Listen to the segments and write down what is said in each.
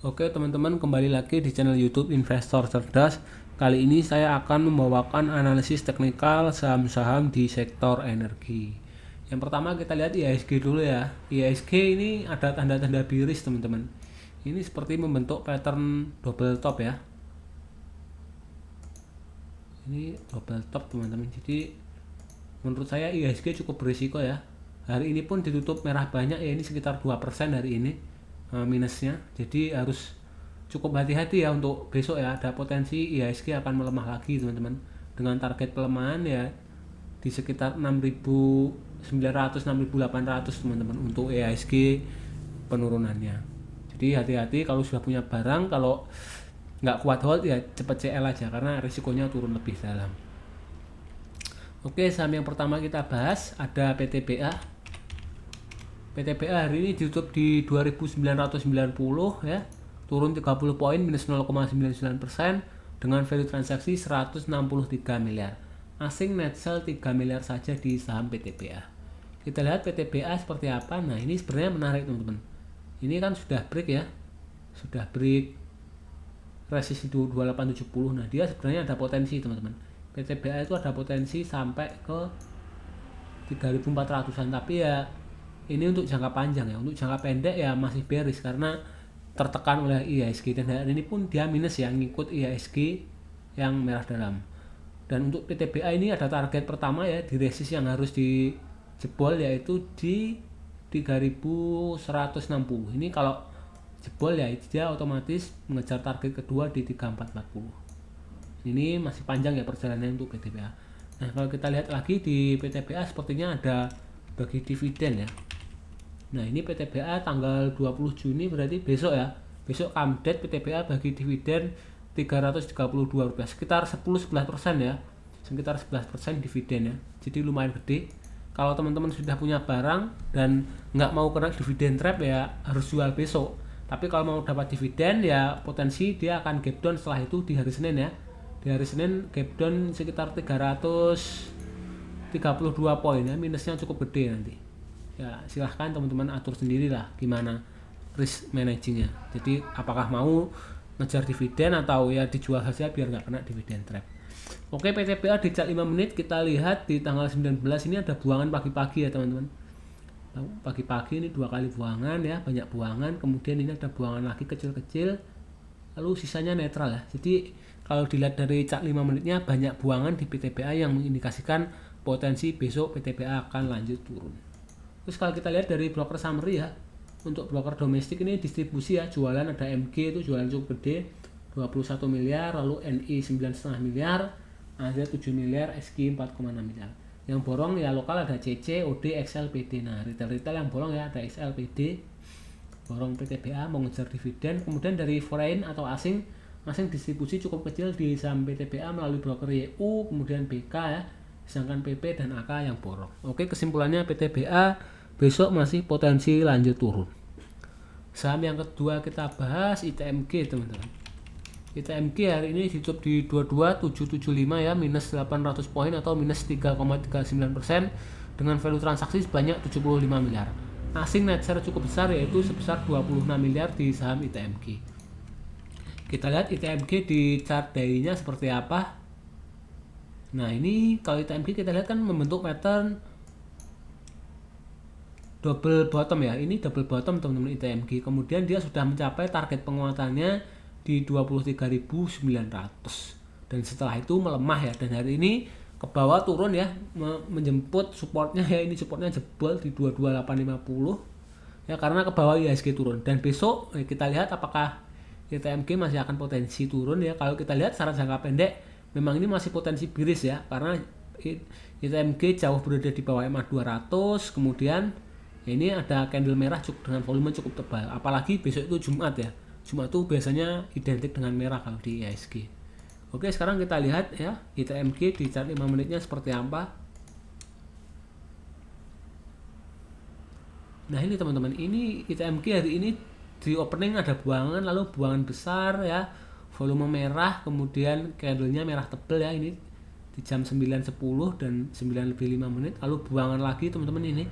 Oke teman-teman, kembali lagi di channel YouTube Investor Cerdas. Kali ini saya akan membawakan analisis teknikal saham-saham di sektor energi. Yang pertama kita lihat IHSG dulu ya. IHSG ini ada tanda-tanda biris teman-teman. Ini seperti membentuk pattern double top ya. Ini double top teman-teman. Jadi menurut saya IHSG cukup berisiko ya. Hari ini pun ditutup merah banyak ya, ini sekitar 2% hari ini minusnya. Jadi harus cukup hati-hati ya untuk besok ya, ada potensi IHSG akan melemah lagi teman-teman, dengan target pelemahan ya di sekitar 6.900 6.800 teman-teman untuk IHSG penurunannya. Jadi hati-hati kalau sudah punya barang, kalau nggak kuat hold ya cepet CL aja karena risikonya turun lebih dalam. Oke, saham yang pertama kita bahas ada PTBA. PTBA hari ini ditutup di 2.990 ya, turun 30 poin minus 0,99% dengan value transaksi 163 miliar. Asing net sell 3 miliar saja di saham PTBA. Kita lihat PTBA seperti apa. Nah, ini sebenarnya menarik teman-teman. Ini kan sudah break ya. Sudah break resist itu 2870. Nah, dia sebenarnya ada potensi teman-teman. PTBA itu ada potensi sampai ke 3.400-an, tapi ya ini untuk jangka panjang ya. Untuk jangka pendek ya masih bearish karena tertekan oleh IHSG, dan hari ini pun dia minus ya, ngikut IHSG yang merah dalam. Dan untuk PTBA ini ada target pertama ya di resist yang harus dijebol, yaitu di 3.160. Ini kalau jebol ya dia otomatis mengejar target kedua di 3.440. Ini masih panjang ya perjalanannya untuk PTBA. Nah, kalau kita lihat lagi di PTBA sepertinya ada bagi dividen ya. Nah, ini PTBA tanggal 20 Juni berarti besok ya. Besok update PTBA bagi dividen Rp332, sekitar 10-11% ya. Sekitar 11% dividen ya. Jadi lumayan gede. Kalau teman-teman sudah punya barang dan nggak mau kena dividen trap ya harus jual besok. Tapi kalau mau dapat dividen ya potensi dia akan gap down setelah itu di hari Senin ya. Di hari Senin gap down sekitar 332 poin ya, minusnya cukup gede nanti ya. Silahkan teman-teman atur sendiri lah gimana risk managingnya. Jadi apakah mau ngejar dividen atau ya dijual saja biar nggak kena dividen trap. Oke, PTBA di chart 5 menit kita lihat di tanggal 19 ini ada buangan pagi-pagi ya teman-teman. Pagi-pagi ini 2 kali buangan ya, banyak buangan, kemudian ini ada buangan lagi kecil-kecil, lalu sisanya netral ya. Jadi kalau dilihat dari chart 5 menitnya banyak buangan di PTBA yang mengindikasikan potensi besok PTBA akan lanjut turun. Terus kalau kita lihat dari broker summary ya, untuk broker domestik ini distribusi ya, jualan ada MG itu jualan cukup gede 21 miliar, lalu NI 9,5 miliar, AZ 7 miliar, SG 4,6 miliar. Yang borong ya lokal ada CC, OD, XL, PD. Nah, retail yang borong ya ada XL, PD, borong PTBA mau ngejar dividen. Kemudian dari foreign atau asing distribusi cukup kecil di saham PTBA melalui broker YU, kemudian BK ya, sedangkan PP dan AK yang borong. Oke, kesimpulannya PTBA besok masih potensi lanjut turun. Saham yang kedua kita bahas ITMG teman-teman. ITMG hari ini ditutup di 22775 ya, minus 800 poin atau minus 3,39% dengan value transaksi sebanyak 75 miliar. Asing net share cukup besar yaitu sebesar 26 miliar di saham ITMG. Kita lihat ITMG di chart daily-nya seperti apa. Nah, ini kalau ITMG kita lihat kan membentuk pattern double bottom ya. Ini double bottom teman-teman ITMG. Kemudian dia sudah mencapai target penguatannya di 23.900. Dan setelah itu melemah ya. Dan hari ini ke bawah turun ya, menjemput supportnya ya. Ini supportnya jebol di 22850 ya, karena ke bawah IHSG turun. Dan besok kita lihat apakah ITMG masih akan potensi turun ya. Kalau kita lihat secara jangka pendek memang ini masih potensi bearish ya, karena ITMG jauh berada di bawah MA 200. Kemudian ya ini ada candle merah dengan volume cukup tebal, apalagi besok itu Jumat ya. Jumat itu biasanya identik dengan merah kalau di IHSG. Oke, sekarang kita lihat ya ITMG di chart 5 menitnya seperti apa. Nah, ini teman-teman, ini ITMG hari ini di opening ada buangan, lalu buangan besar ya, volume merah, kemudian candlenya merah tebal ya, ini di jam 9.10 dan 9 lebih 5 menit, lalu buangan lagi teman-teman. Ini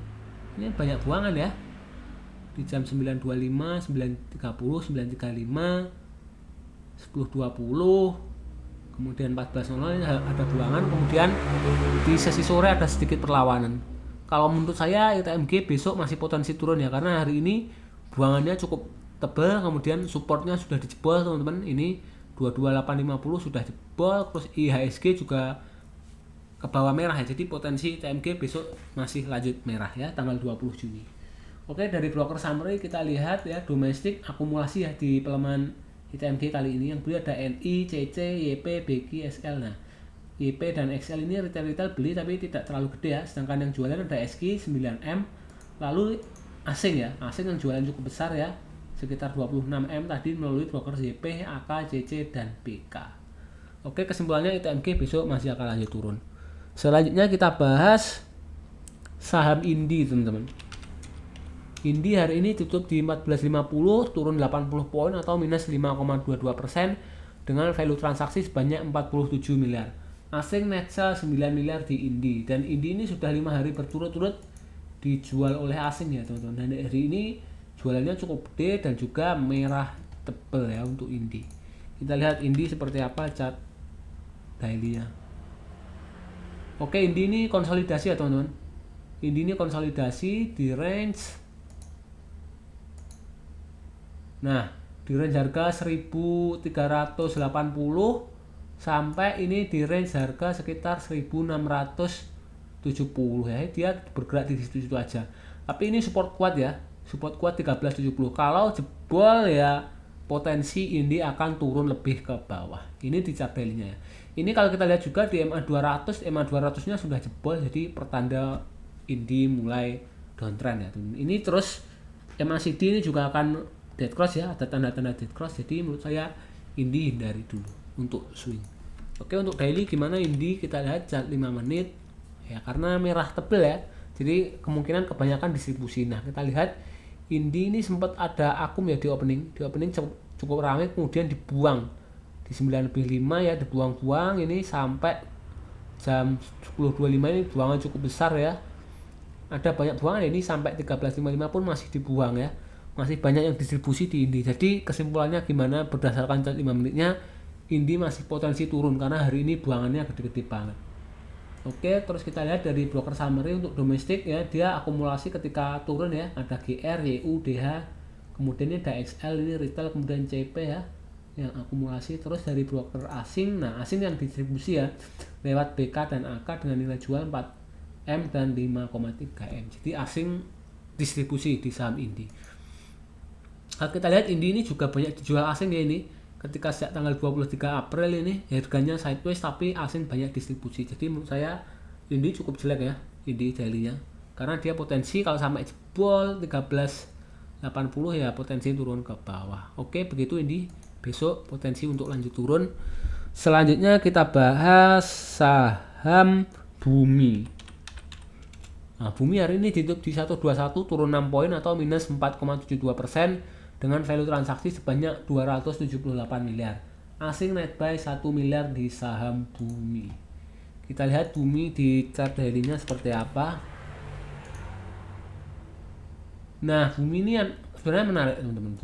banyak buangan ya di jam 9.25, 9.30, 9.35, 10.20, kemudian 14.00 ini ada buangan, kemudian di sesi sore ada sedikit perlawanan. Kalau menurut saya ITMG besok masih potensi turun ya, karena hari ini buangannya cukup tebal, kemudian supportnya sudah dijebol teman-teman. Ini 22850 sudah jebol, terus IHSG juga ke bawah merah ya, jadi potensi ITMG besok masih lanjut merah ya tanggal 20 Juni. Oke, dari broker summary kita lihat ya domestik akumulasi ya di pelemahan ITMG kali ini. Yang beli ada NI, CC, YP, BQ, SL. Nah, YP dan XL ini retail beli tapi tidak terlalu gede ya, sedangkan yang jualan ada SQ 9M, lalu asing ya, asing yang jualan cukup besar ya, sekitar 26M tadi melalui broker YP, AK, CC, dan BK. Oke, kesimpulannya ITMG besok masih akan lanjut turun. Selanjutnya kita bahas saham Indi teman-teman. Indi hari ini tutup di 14.50, turun 80 poin atau minus 5,22% dengan value transaksi sebanyak 47 miliar. Asing net sell 9 miliar di Indi, dan Indi ini sudah 5 hari berturut-turut dijual oleh asing ya teman-teman. Dan hari ini jualannya cukup gede dan juga merah tebal ya untuk Indi. Kita lihat Indi seperti apa chart daily-nya. Oke, Indi ini konsolidasi ya teman-teman. Indi ini konsolidasi di range. Nah, di range harga 1380 sampai ini di range harga sekitar 1670 ya. Dia bergerak di situ-situ aja. Tapi ini support kuat ya. Support kuat 1370. Kalau jebol ya potensi Indi akan turun lebih ke bawah. Ini di chart daily-nya ya. Ini kalau kita lihat juga di MA200, MA200-nya sudah jebol, jadi pertanda Indi mulai downtrend ya. Ini terus MACD ini juga akan dead cross ya, ada tanda-tanda dead cross. Jadi menurut saya Indi hindari dulu untuk swing. Oke, untuk daily gimana Indi? Kita lihat chart 5 menit ya, karena merah tebel ya. Jadi kemungkinan kebanyakan distribusi. Nah, kita lihat Indi ini sempat ada akum ya di opening. Di opening cukup ramai, kemudian dibuang di 9.5 ya, dibuang-buang ini sampai jam 10.25 ini buangan cukup besar ya. Ada banyak buangan ini sampai 13.55 pun masih dibuang ya. Masih banyak yang distribusi di Indi. Jadi kesimpulannya gimana berdasarkan chart 5 menitnya, Indi masih potensi turun karena hari ini buangannya gede-gede banget. Oke, terus kita lihat dari broker summary untuk domestik ya, dia akumulasi ketika turun ya, ada GR, YU, DH, kemudian ini ada XL, ini retail, kemudian CP ya yang akumulasi. Terus dari broker asing, nah asing yang distribusi ya lewat BK dan AK dengan nilai jual 4M dan 5,3M. Jadi asing distribusi di saham Indi. Kalau kita lihat Indi ini juga banyak dijual asing ya ini. Ketika sejak tanggal 23 April ini harganya sideways tapi asing banyak distribusi. Jadi menurut saya Indi cukup jelek ya, Indi daily-nya. Karena dia potensi kalau sampai jebol 13.80 ya potensi turun ke bawah. Oke, begitu Indi. Besok potensi untuk lanjut turun. Selanjutnya kita bahas saham Bumi. Nah, Bumi hari ini ditutup di 121, turun 6 poin atau minus 4,72% dengan value transaksi sebanyak 278 miliar. Asing net buy 1 miliar di saham Bumi. Kita lihat Bumi di chart daily-nya seperti apa. Nah, Bumi ini sebenarnya menarik teman-teman.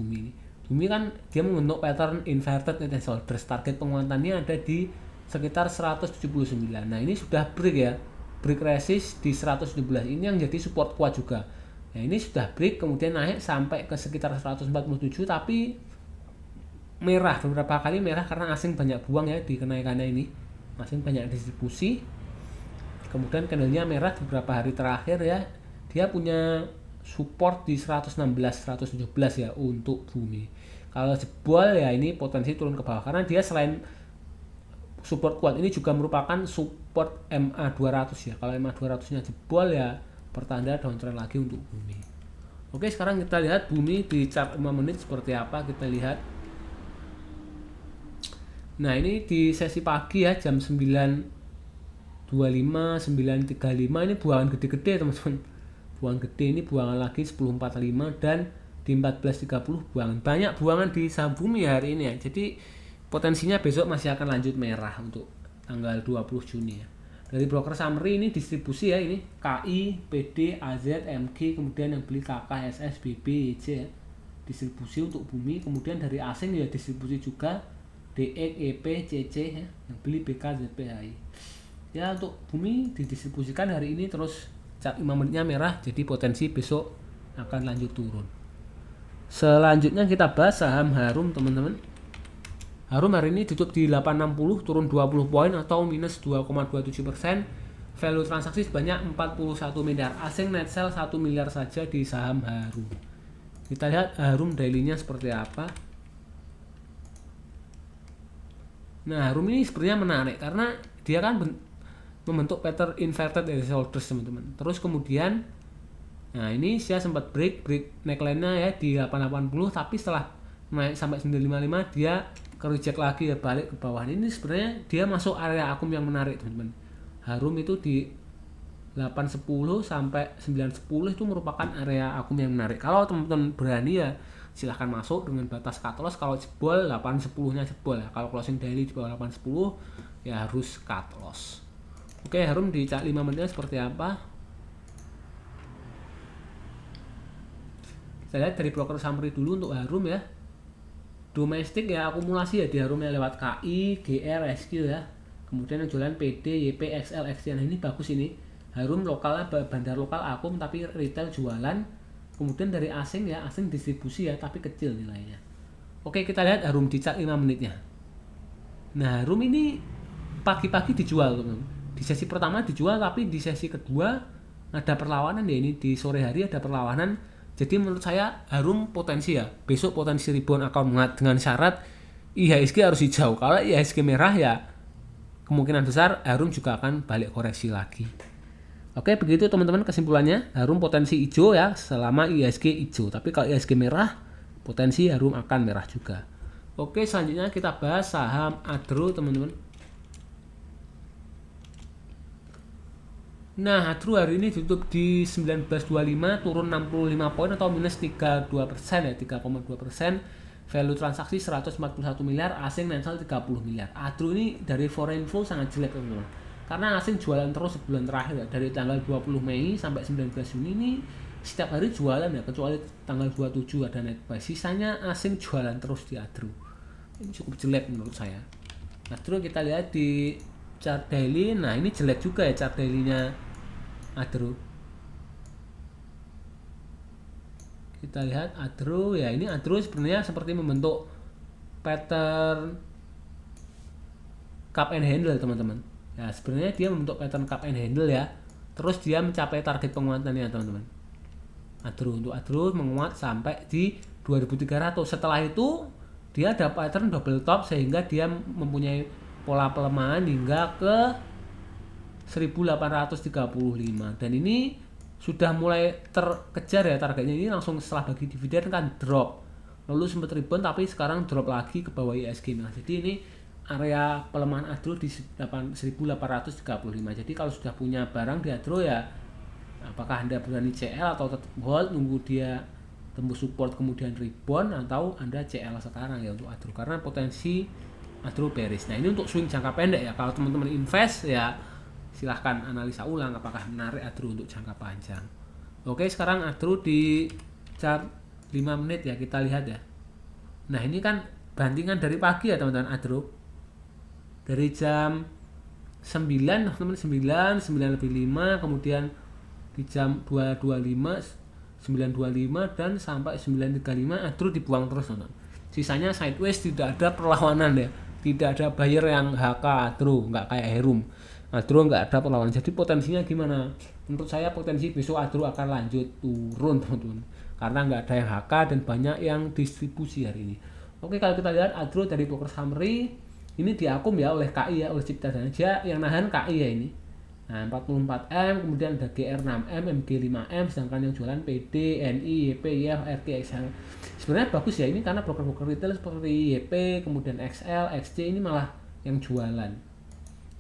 Bumi kan dia membentuk pattern inverted head and shoulders. Target penguatannya ada di sekitar 179. Nah, ini sudah break ya. Break resist di 117. Ini yang jadi support kuat juga. Nah, ini sudah break kemudian naik sampai ke sekitar 147 tapi merah, beberapa kali merah karena asing banyak buang ya di kenaikannya ini. Asing banyak distribusi. Kemudian candlenya merah beberapa hari terakhir ya. Dia punya support di 116, 117 ya untuk Bumi. Kalau jebol ya ini potensi turun ke bawah karena dia selain support kuat ini juga merupakan support MA200 ya. Kalau MA200-nya jebol ya pertanda downtrend lagi untuk Bumi. Oke, sekarang kita lihat Bumi di chart 5 menit seperti apa. Kita lihat. Nah, ini di sesi pagi ya jam 9.25, 9.35 ini buangan gede-gede teman-teman. Buangan gede ini buangan lagi 10.45 dan di 14.30 buangan. Banyak buangan di saham Bumi hari ini ya. Jadi potensinya besok masih akan lanjut merah untuk tanggal 20 Juni ya. Dari broker summary ini distribusi ya, ini KI, PD, AZ, MG, kemudian yang beli KK, SS, BB, YJ ya. Distribusi untuk bumi, kemudian dari asing ya distribusi juga DX, EP, CC ya, yang beli BK, ZPHI. Ya untuk bumi didistribusikan hari ini, terus chart 5 menitnya merah, jadi potensi besok akan lanjut turun. Selanjutnya kita bahas saham Harum teman-teman. Harum hari ini tutup di 860, turun 20 poin atau minus 2,27%. Value transaksi sebanyak 41 miliar. Asing net sell 1 miliar saja di saham Harum. Kita lihat Harum daily-nya seperti apa. Nah, Harum ini sebenarnya menarik karena dia kan membentuk pattern inverted shoulders teman-teman. Terus kemudian, nah ini saya sempat break neckline-nya ya di 880, tapi setelah naik sampai 955 dia reject lagi ya, balik ke bawah. Ini sebenarnya dia masuk area akum yang menarik teman-teman. Harum itu di 810 sampai 910 itu merupakan area akum yang menarik. Kalau teman-teman berani ya silahkan masuk dengan batas cut loss. Kalau jebol 810-nya jebol ya. Kalau closing daily di bawah 810 ya harus cut loss. Oke, Harum di chart 5 menitnya seperti apa? Kita lihat dari broker summary dulu untuk Harum ya. Domestik ya akumulasi ya di Harumnya lewat KI, GR, SQ ya. Kemudian yang jualan PD, YP, XL, XC. Nah ini bagus ini. Harum lokalnya bandar lokal akum tapi retail jualan. Kemudian dari asing ya, asing distribusi ya tapi kecil nilainya. Oke, kita lihat Harum di chart 5 menitnya. Nah, Harum ini pagi-pagi dijual teman-teman. Di sesi pertama dijual, tapi di sesi kedua ada perlawanan ya, ini di sore hari ada perlawanan. Jadi menurut saya Harum potensi ya, besok potensi rebound akan menguat dengan syarat IHSG harus hijau. Kalau IHSG merah ya kemungkinan besar Harum juga akan balik koreksi lagi. Oke, begitu teman-teman kesimpulannya. Harum potensi hijau ya selama IHSG hijau. Tapi kalau IHSG merah, potensi Harum akan merah juga. Oke, selanjutnya kita bahas saham Adro teman-teman. Nah, Adro hari ini tutup di 1925, turun 65 poin atau minus 32% ya, 3,2%. Value transaksi 141 miliar, asing nensal 30 miliar. Adro ini dari foreign flow sangat jelek teman-teman. Karena asing jualan terus sebulan terakhir ya, dari tanggal 20 Mei sampai 19 Juni ini setiap hari jualan ya, kecuali tanggal 27 ada net buy. Sisanya asing jualan terus di Adro. Ini cukup jelek menurut saya. Adro kita lihat di chart daily. Nah, ini jelek juga ya chart daily-nya Adro. Kita lihat Adro ya, ini Adro sebenarnya seperti membentuk pattern cup and handle teman-teman. Ya, sebenarnya dia membentuk pattern cup and handle ya. Terus dia mencapai target penguatannya teman-teman. Untuk Adro menguat sampai di 2300. Setelah itu dia ada pattern double top sehingga dia mempunyai pola pelemahan hingga ke 1835 dan ini sudah mulai terkejar ya targetnya. Ini langsung setelah bagi dividen kan drop, lalu sempat rebound tapi sekarang drop lagi ke bawah IHSG. Nah, jadi ini area pelemahan Adro di 1835. Jadi kalau sudah punya barang di Adro ya apakah Anda berani CL atau tetap hold nunggu dia tembus support kemudian rebound, atau Anda CL sekarang ya untuk Adro karena potensi Adro bearish. Nah, ini untuk swing jangka pendek ya. Kalau teman-teman invest ya silahkan analisa ulang apakah menarik Adro untuk jangka panjang. Oke, sekarang Adro di chart 5 menit ya, kita lihat ya. Nah, ini kan bantingan dari pagi ya teman-teman Adro. Dari jam 9, teman-teman 9 lebih 5, kemudian di jam 2.25 9.25 dan sampai 9.35 Adro dibuang terus teman-teman. Sisanya sideways, tidak ada perlawanan ya. Tidak ada buyer yang HK Adro, nggak kayak Harum. Adro nggak ada perlawanan. Jadi potensinya gimana? Menurut saya potensi besok Adro akan lanjut turun teman-teman. Karena nggak ada yang HK dan banyak yang distribusi hari ini. Oke, kalau kita lihat Adro dari broker summary ini diakum ya oleh KI ya, oleh Cipta Dana yang nahan KI ya ini. Nah, 44M, kemudian ada GR6M, MG5M, sedangkan yang jualan PD, NI, YP, YF, RT, XL. Sebenarnya bagus ya ini karena broker-broker retail seperti YP, kemudian XL, XC ini malah yang jualan.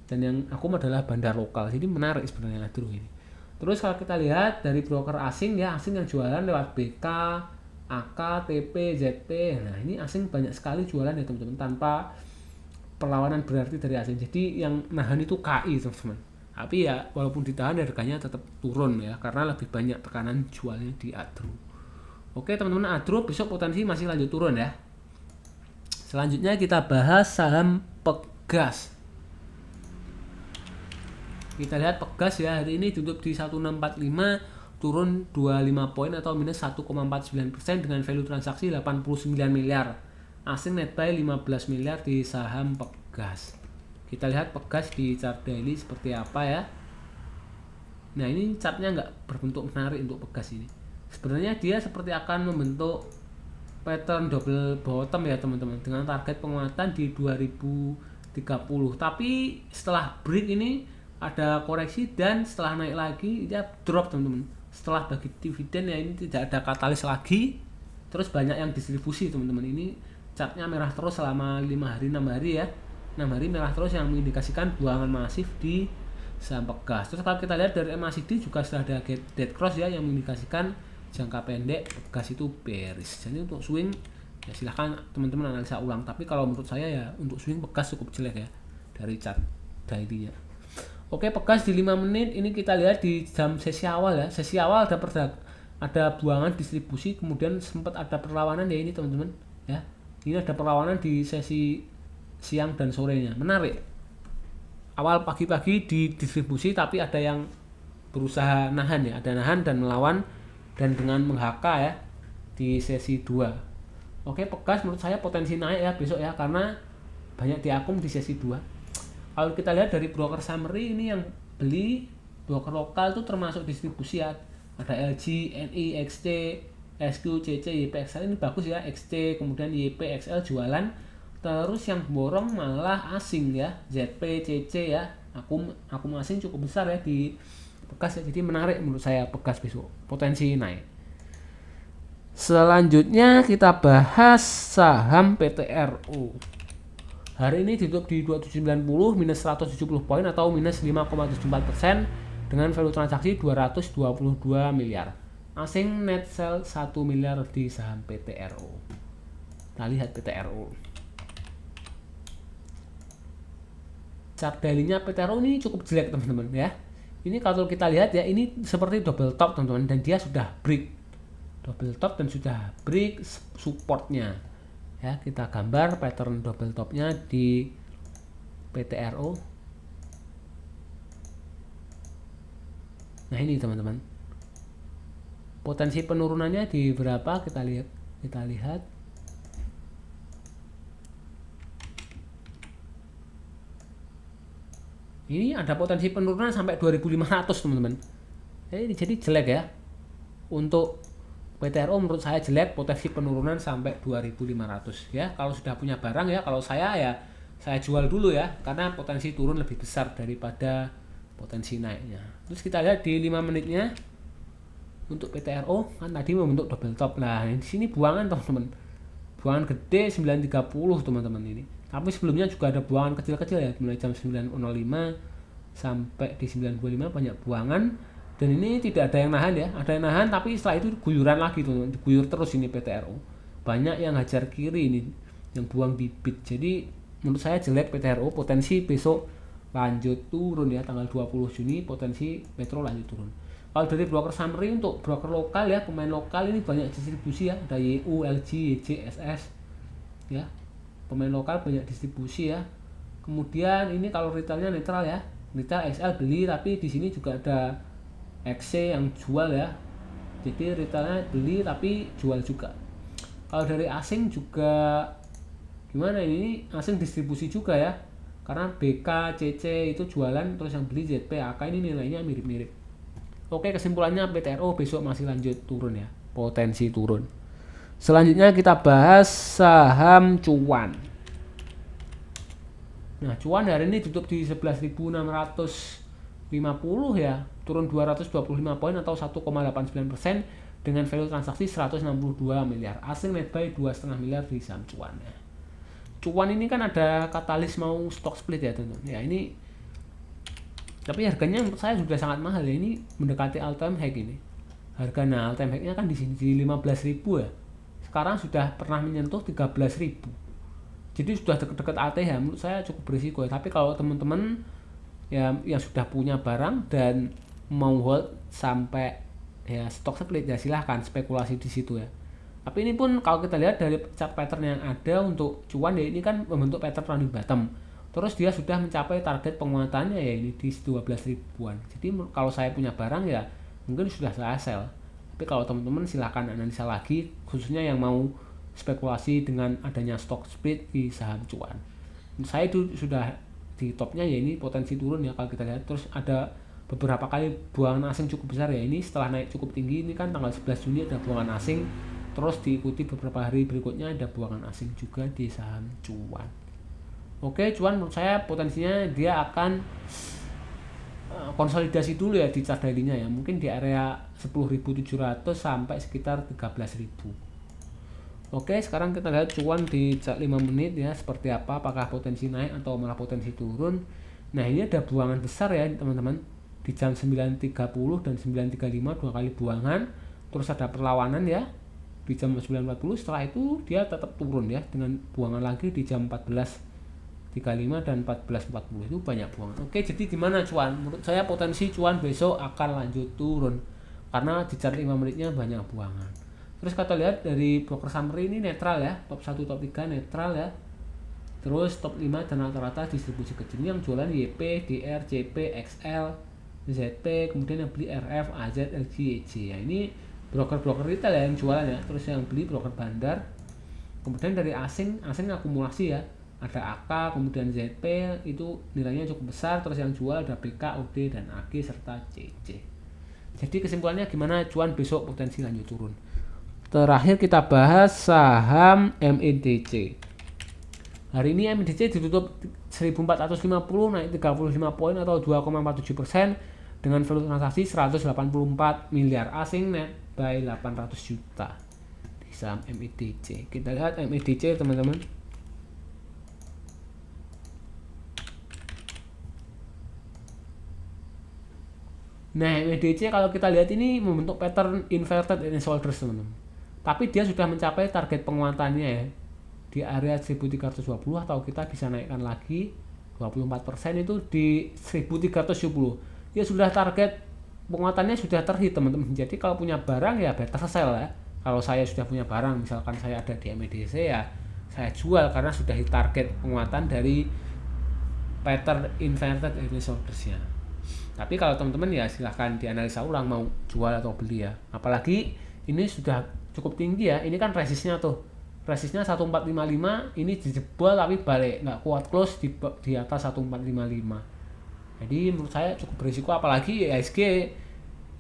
Dan yang akum adalah bandar lokal. Jadi menarik sebenarnya Adro ini. Terus kalau kita lihat dari broker asing ya, asing yang jualan lewat BK, AK, TP, ZP. Nah, ini asing banyak sekali jualan ya teman-teman tanpa perlawanan berarti dari asing. Jadi yang nahan itu KI teman-teman. Tapi ya walaupun ditahan harganya tetap turun ya, karena lebih banyak tekanan jualnya di Adro. Oke teman-teman, Adro besok potensi masih lanjut turun ya. Selanjutnya kita bahas saham Pegas. Kita lihat Pegas ya, hari ini tutup di 1645, turun 25 poin atau minus 1,49% dengan value transaksi 89 miliar. Asing net buy 15 miliar di saham Pegas. Kita lihat Pegas di chart daily seperti apa ya. Nah ini chartnya nggak berbentuk menarik untuk Pegas ini. Sebenarnya dia seperti akan membentuk pattern double bottom ya teman-teman, dengan target penguatan di 2030. Tapi setelah break ini ada koreksi dan setelah naik lagi dia drop teman-teman. Setelah bagi dividen ya ini tidak ada katalis lagi. Terus banyak yang distribusi teman-teman. Ini chartnya merah terus selama 5 hari 6 hari ya. 6 hari merah terus yang mengindikasikan buangan masif di saham Pegas. Terus kalau kita lihat dari MACD juga sudah ada dead cross ya, yang mengindikasikan jangka pendek Pegas itu bearish. Jadi untuk swing ya silahkan teman-teman analisa ulang, tapi kalau menurut saya ya untuk swing Pegas cukup jelek ya dari chart daily-nya. Oke, Pegas di 5 menit ini kita lihat di jam sesi awal ya. Sesi awal ada buangan distribusi, kemudian sempat ada perlawanan ya ini teman-teman ya. Ini ada perlawanan di sesi siang dan sorenya, menarik. Awal pagi-pagi di distribusi tapi ada yang berusaha nahan ya, ada nahan dan melawan dan dengan meng-HK ya di sesi 2. Oke, Pegas menurut saya potensi naik ya besok ya, karena banyak diakum di sesi 2. Kalau kita lihat dari broker summary ini yang beli broker lokal itu termasuk distribusi ya. Ada LG, NI, XT, SQ, CC, YPXL ini bagus ya, XT, kemudian YPXL jualan. Terus yang borong malah asing ya, ZP, CC ya, akum asing cukup besar ya di Pegas ya. Jadi menarik menurut saya Pegas besok, potensi naik. Selanjutnya kita bahas saham PTRO. Hari ini ditutup di 2790, minus 170 poin atau minus 5,74% dengan value transaksi 222 miliar. Asing net sell 1 miliar di saham PTRO. Kita lihat PTRO. Chart daily-nya PTRO ini cukup jelek teman-teman ya. Ini kalau kita lihat ya, ini seperti double top teman-teman, dan dia sudah break double top dan sudah break supportnya ya. Kita gambar pattern double topnya di PTRO. Nah ini teman-teman, potensi penurunannya di berapa, kita lihat. Ini ada potensi penurunan sampai 2500 teman-teman. Jadi jelek ya. Untuk PTRO menurut saya jelek, potensi penurunan sampai 2500 ya. Kalau sudah punya barang ya, kalau saya jual dulu ya, karena potensi turun lebih besar daripada potensi naiknya. Terus kita lihat di 5 menitnya untuk PTRO kan tadi membentuk double top. Nah, di sini buangan teman-teman. Buangan gede 930 teman-teman ini. Tapi sebelumnya juga ada buangan kecil-kecil ya, mulai jam 9.05 sampai di 9.25 banyak buangan, dan ini tidak ada yang nahan ya, ada yang nahan tapi setelah itu guyuran lagi tuh, diguyur terus ini PTRO. Banyak yang hajar kiri ini, yang buang di bid. Jadi menurut saya jelek PTRO, potensi besok lanjut turun ya, tanggal 20 Juni potensi Metro lanjut turun. Kalau dari broker summary untuk broker lokal ya, pemain lokal ini banyak distribusi ya, ada YU, LG, YJ, SS ya. Pemain lokal banyak distribusi ya. Kemudian ini kalau retailnya netral ya, retail XL beli, tapi di sini juga ada XC yang jual ya. Jadi retailnya beli tapi jual juga. Kalau dari asing juga gimana, ini asing distribusi juga ya, karena BK, CC itu jualan, terus yang beli ZP, AK ini nilainya mirip-mirip. Oke, kesimpulannya PTRO besok masih lanjut turun ya, potensi turun. Selanjutnya kita bahas saham Cuan. Nah, Cuan hari ini tutup di 11.650 ya, turun 225 poin atau 1,89% dengan value transaksi 162 miliar. Asing net buy 2,5 miliar di saham Cuan ya. Cuan ini kan ada katalis mau stock split ya teman-teman. Ya ini, tapi harganya menurut saya sudah sangat mahal ya, ini mendekati all time high ini. Harganya all time high-nya kan di sini di 15.000 ya. Sekarang sudah pernah menyentuh 13.000. Jadi sudah dekat-dekat ATH, menurut saya cukup berisiko ya. Tapi kalau teman-teman ya yang sudah punya barang dan mau hold sampai ya stock split, ya silahkan spekulasi di situ ya. Tapi ini pun kalau kita lihat dari chart pattern yang ada untuk cuan ya, ini kan membentuk pattern rounding bottom. Terus dia sudah mencapai target penguatannya ya ini di 12 ribuan. Jadi kalau saya punya barang ya mungkin sudah saya sell. Tapi kalau teman-teman silahkan analisa lagi, khususnya yang mau spekulasi dengan adanya stock split di saham cuan. Saya itu sudah di topnya ya ini potensi turun ya kalau kita lihat. Terus ada beberapa kali buangan asing cukup besar ya, ini setelah naik cukup tinggi, ini kan tanggal 11 Juni ada buangan asing, terus diikuti beberapa hari berikutnya ada buangan asing juga di saham cuan. Oke, cuan menurut saya potensinya dia akan konsolidasi dulu ya di chart daily-nya ya, mungkin di area 10.700 sampai sekitar 13.000. Oke, sekarang kita lihat cuan di chart 5 menit ya seperti apa, apakah potensi naik atau malah potensi turun. Nah, ini ada buangan besar ya teman-teman di jam 9.30 dan 9.35, dua kali buangan. Terus ada perlawanan ya di jam 9.40, setelah itu dia tetap turun ya dengan buangan lagi di jam 14.35 dan 14.40, itu banyak buangan. Oke, jadi gimana cuan? Menurut saya potensi cuan besok akan lanjut turun karena di chart 5 menitnya banyak buangan. Terus kita lihat dari broker summary ini netral ya, top 1 top 3 netral ya. Terus top 5 dan rata-rata distribusi kecil, yang jualan YP, DR, CP, XL, ZP, kemudian yang beli RF, AZ, LG, EJ. Ya, ini broker-broker retail ya yang jualan ya. Terus yang beli broker bandar. Kemudian dari asing akumulasi ya. Ada AK, kemudian ZP itu nilainya cukup besar. Terus yang jual ada BK, UD, dan AG serta CC. Jadi kesimpulannya gimana cuan besok potensi lanjut turun. Terakhir kita bahas saham MEDC. Hari ini MEDC ditutup 1450, naik 35 poin atau 2,47% dengan volume transaksi 184 miliar, asing net by 800 juta di saham MEDC. Kita lihat MEDC teman-teman. Nah, MEDC kalau kita lihat ini membentuk pattern inverted and shoulders teman-teman. Tapi dia sudah mencapai target penguatannya ya di area 1320, atau kita bisa naikkan lagi 24% itu di 1370. Ya sudah target penguatannya sudah terhit teman-teman. Jadi kalau punya barang ya better sell ya. Kalau saya sudah punya barang, misalkan saya ada di MEDC ya saya jual karena sudah hit target penguatan dari pattern inverted and shoulders-nya. Tapi kalau teman-teman ya silahkan dianalisa ulang mau jual atau beli ya. Apalagi ini sudah cukup tinggi ya, ini kan resistnya tuh, resistnya 1455, ini dijebol tapi balik, nggak kuat close di atas 1455. Jadi menurut saya cukup berisiko, apalagi IHSG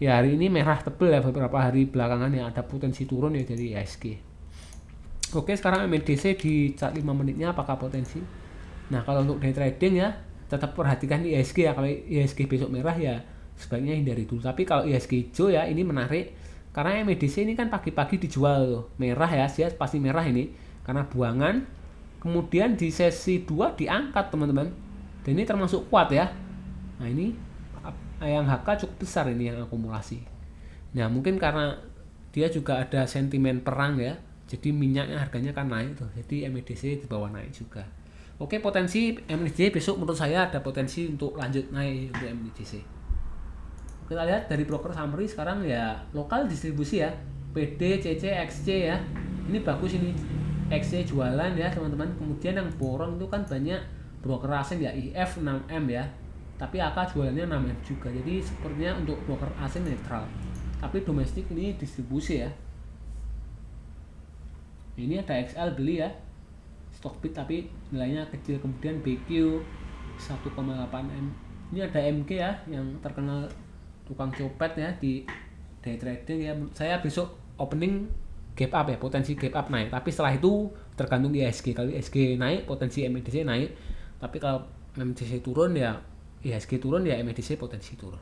ya hari ini merah tebel ya, beberapa hari belakangan ya ada potensi turun ya dari IHSG. Oke, sekarang MEDC di chart 5 menitnya apakah potensi? Nah, kalau untuk day trading ya tetap perhatikan IHSG ya. Kalau IHSG besok merah ya sebaiknya hindari dulu. Tapi kalau IHSG hijau ya ini menarik karena MEDC ini kan pagi-pagi dijual loh, merah ya, dia pasti merah ini karena buangan. Kemudian di sesi 2 diangkat teman-teman, dan ini termasuk kuat ya. Nah, ini yang HK cukup besar ini yang akumulasi. Nah, mungkin karena dia juga ada sentimen perang ya, jadi minyaknya harganya kan naik tuh, jadi MEDC di bawah naik juga. Oke, potensi MEDC besok menurut saya ada potensi untuk lanjut naik untuk MEDC. Kita lihat dari broker summary sekarang ya, lokal distribusi ya, PD, CC, XC ya. Ini bagus ini, XC jualan ya teman-teman. Kemudian yang borong itu kan banyak broker asing ya, IF 6M ya. Tapi AK jualannya 6M juga. Jadi sepertinya untuk broker asing netral. Tapi domestik ini distribusi ya. Ini ada XL beli ya, Stockbit tapi nilainya kecil. Kemudian BQ 1,8M. Ini ada MG ya yang terkenal tukang copet ya di day trading ya. Saya besok opening gap up ya, potensi gap up naik, tapi setelah itu tergantung di IHSG. Kalau IHSG naik potensi MEDC naik, tapi kalau MEDC turun ya IHSG turun ya MEDC potensi turun.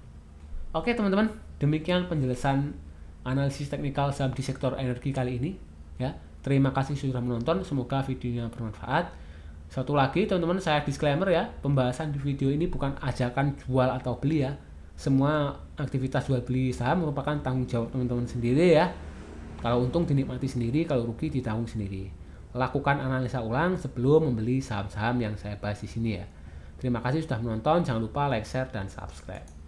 Oke teman-teman, demikian penjelasan analisis teknikal saham di sektor energi kali ini ya. Terima kasih sudah menonton, semoga videonya bermanfaat. Satu lagi teman-teman, saya disclaimer ya, pembahasan di video ini bukan ajakan jual atau beli ya. Semua aktivitas jual beli saham merupakan tanggung jawab teman-teman sendiri ya. Kalau untung dinikmati sendiri, kalau rugi ditanggung sendiri. Lakukan analisa ulang sebelum membeli saham-saham yang saya bahas di sini ya. Terima kasih sudah menonton, jangan lupa like, share, dan subscribe.